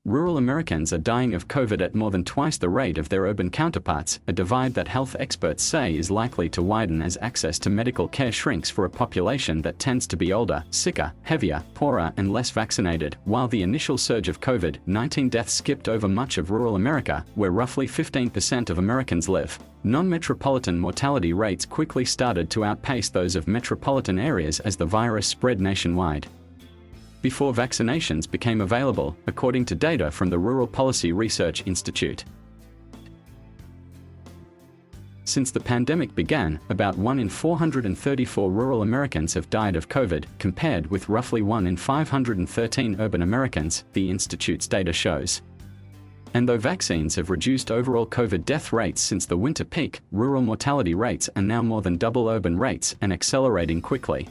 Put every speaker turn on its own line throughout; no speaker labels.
Rural Americans are dying of COVID at more than twice the rate of their urban counterparts, a divide that health experts say is likely to widen as access to medical care shrinks for a population that tends to be older, sicker, heavier, poorer, and less vaccinated. While the initial surge of COVID-19 deaths skipped over much of rural America, where roughly 15% of Americans live, non-metropolitan mortality rates quickly started to outpace those of metropolitan areas as the virus spread nationwide. Before vaccinations became available, according to data from the Rural Policy Research Institute. Since the pandemic began, about 1 in 434 rural Americans have died of COVID, compared with roughly 1 in 513 urban Americans, the institute's data shows. And though vaccines have reduced overall COVID death rates since the winter peak, rural mortality rates are now more than double urban rates and accelerating quickly.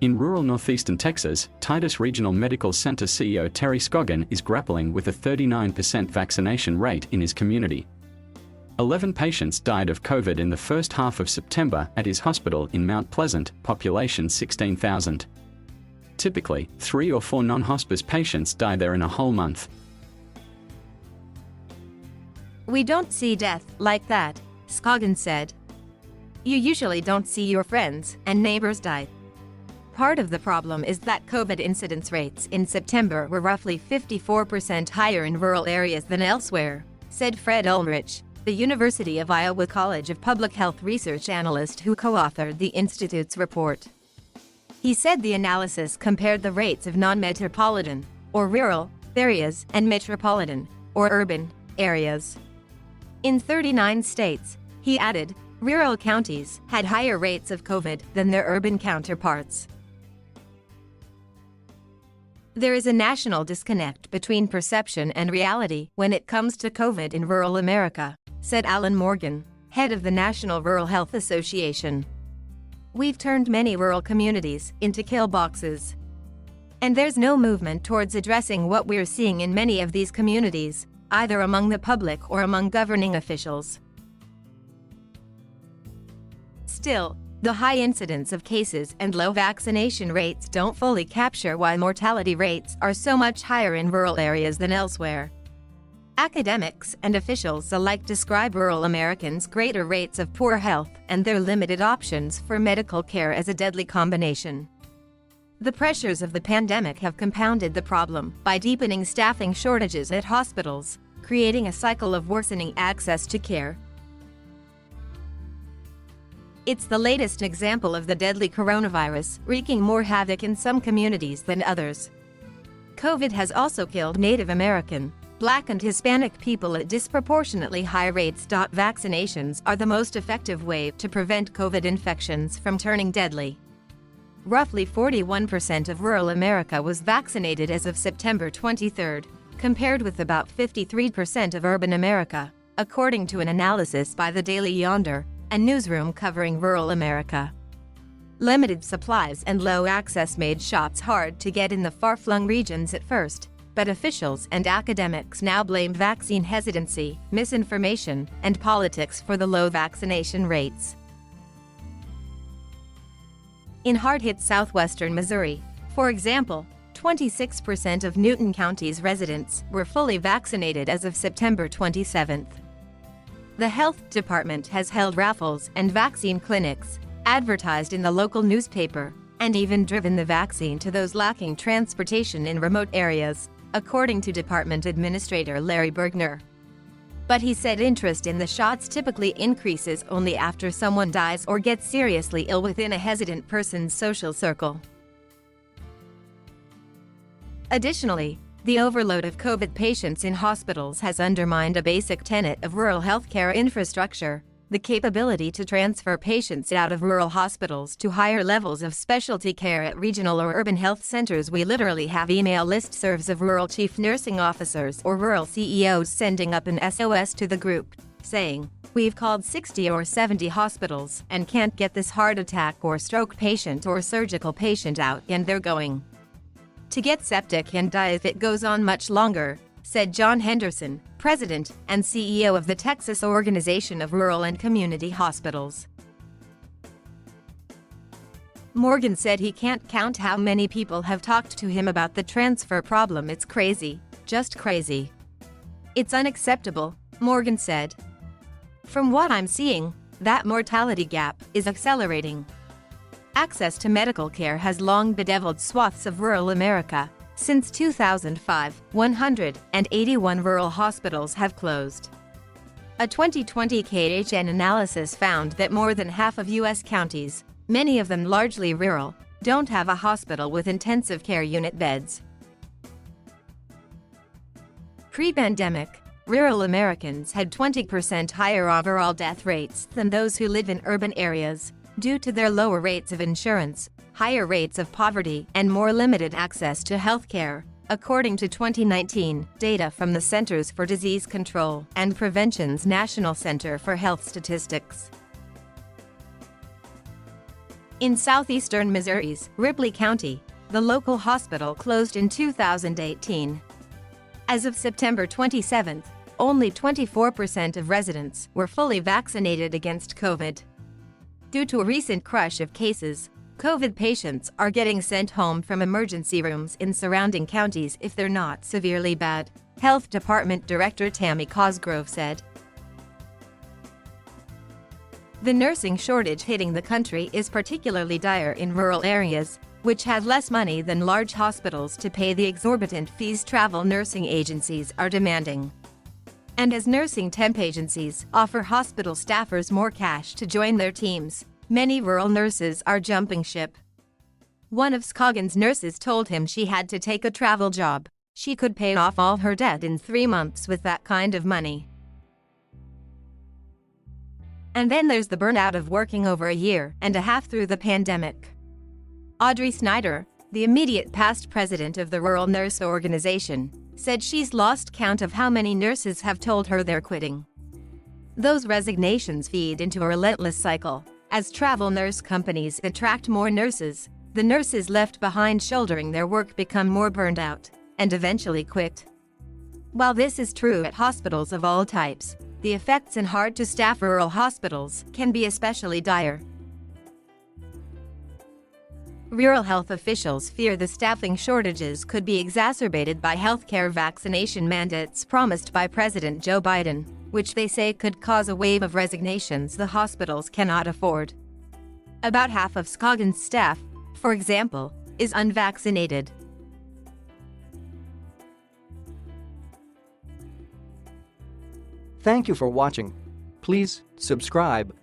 In rural northeastern Texas, Titus Regional Medical Center CEO Terry Scoggin is grappling with a 39% vaccination rate in his community. 11 patients died of COVID in the first half of September at his hospital in Mount Pleasant, population 16,000. Typically, 3 or 4 non-hospice patients die there in a whole month.
"We don't see death like that," Scoggin said. "You usually don't see your friends and neighbors die. Part of the problem is that COVID incidence rates in September were roughly 54% higher in rural areas than elsewhere," said Fred Ulrich, the University of Iowa College of Public Health research analyst who co-authored the institute's report. He said the analysis compared the rates of non-metropolitan, or rural, areas and metropolitan, or urban, areas. In 39 states, he added, rural counties had higher rates of COVID than their urban counterparts. "There is a national disconnect between perception and reality when it comes to COVID in rural America," said Alan Morgan, head of the National Rural Health Association. "We've turned many rural communities into kill boxes. And there's no movement towards addressing what we're seeing in many of these communities, either among the public or among governing officials." Still, the high incidence of cases and low vaccination rates don't fully capture why mortality rates are so much higher in rural areas than elsewhere. Academics and officials alike describe rural Americans' greater rates of poor health and their limited options for medical care as a deadly combination. The pressures of the pandemic have compounded the problem by deepening staffing shortages at hospitals, creating a cycle of worsening access to care. It's the latest example of the deadly coronavirus, wreaking more havoc in some communities than others. COVID has also killed Native American, Black and Hispanic people at disproportionately high rates. Vaccinations are the most effective way to prevent COVID infections from turning deadly. Roughly 41% of rural America was vaccinated as of September 23, compared with about 53% of urban America, according to an analysis by the Daily Yonder, a newsroom covering rural America. Limited supplies and low access made shots hard to get in the far-flung regions at first, but officials and academics now blame vaccine hesitancy, misinformation, and politics for the low vaccination rates. In hard-hit southwestern Missouri, for example, 26% of Newton County's residents were fully vaccinated as of September 27. The health department has held raffles and vaccine clinics, advertised in the local newspaper, and even driven the vaccine to those lacking transportation in remote areas, according to Department Administrator Larry Bergner. But he said interest in the shots typically increases only after someone dies or gets seriously ill within a hesitant person's social circle. Additionally, the overload of COVID patients in hospitals has undermined a basic tenet of rural healthcare infrastructure, the capability to transfer patients out of rural hospitals to higher levels of specialty care at regional or urban health centers. We literally have email listservs of rural chief nursing officers or rural CEOs sending up an SOS to the group, saying, "We've called 60 or 70 hospitals and can't get this heart attack or stroke patient or surgical patient out, and they're going to get septic and die if it goes on much longer," said John Henderson, president and CEO of the Texas Organization of Rural and Community Hospitals. Morgan said he can't count how many people have talked to him about the transfer problem. "It's crazy. just crazy. It's unacceptable, Morgan said. From what I'm seeing, that mortality gap is accelerating. Access to medical care has long bedeviled swaths of rural America. Since 2005, 181 rural hospitals have closed. A 2020 KHN analysis found that more than half of U.S. counties, many of them largely rural, don't have a hospital with intensive care unit beds. Pre-pandemic, rural Americans had 20% higher overall death rates than those who live in urban areas, due to their lower rates of insurance, higher rates of poverty, and more limited access to health care, according to 2019 data from the Centers for Disease Control and Prevention's National Center for Health Statistics. In southeastern Missouri's Ripley County, the local hospital closed in 2018. As of September 27, only 24% of residents were fully vaccinated against COVID. Due to a recent crush of cases, COVID patients are getting sent home from emergency rooms in surrounding counties if they're not severely bad, Health Department Director Tammy Cosgrove said. The nursing shortage hitting the country is particularly dire in rural areas, which have less money than large hospitals to pay the exorbitant fees travel nursing agencies are demanding. And as nursing temp agencies offer hospital staffers more cash to join their teams, many rural nurses are jumping ship. One of Scoggins' nurses told him she had to take a travel job. She could pay off all her debt in 3 months with that kind of money. And then there's the burnout of working over a year and a half through the pandemic. Audrey Snyder, the immediate past president of the Rural Nurse Organization, said she's lost count of how many nurses have told her they're quitting. Those resignations feed into a relentless cycle. As travel nurse companies attract more nurses, the nurses left behind shouldering their work become more burned out and eventually quit. While this is true at hospitals of all types, the effects in hard-to-staff rural hospitals can be especially dire. Rural health officials fear the staffing shortages could be exacerbated by healthcare vaccination mandates promised by President Joe Biden, which they say could cause a wave of resignations the hospitals cannot afford. About half of Scoggins' staff, for example, is unvaccinated.
Thank you for watching. Please subscribe